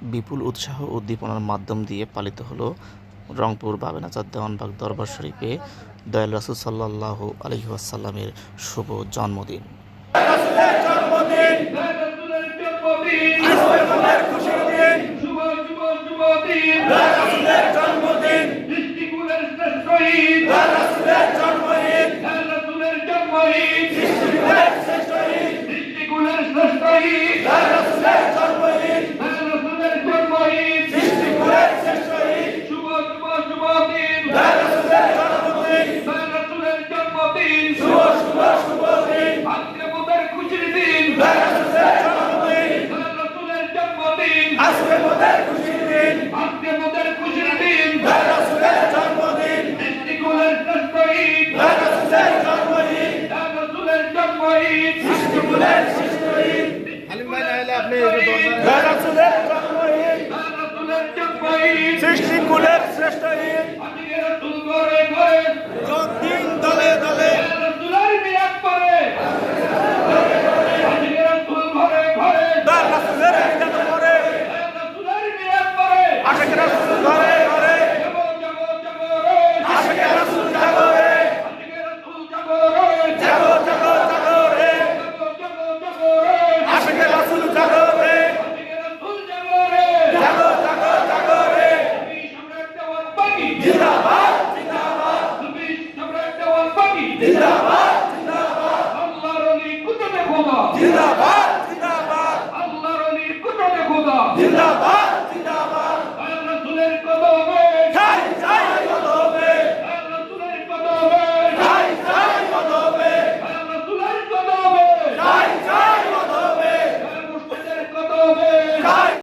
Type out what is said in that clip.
বিপুল উৎসাহ উদ্দীপনার মাধ্যম দিয়ে পালিত হলো রংপুর বাবেনাচার দেওয়ানবাগ দরবার শরীফে দয়াল রাসূল সাল্লাল্লাহু আলাইহি ওয়াসাল্লামের শুভ জন্মদিন। সৃষ্টিকুলের শ্রেষ্ঠ ঈদ দিন দলে দলে জিন্দাবাদ জিন্দাবাদ আল্লাহর ওলি কুতুবে খোদা জিন্দাবাদ।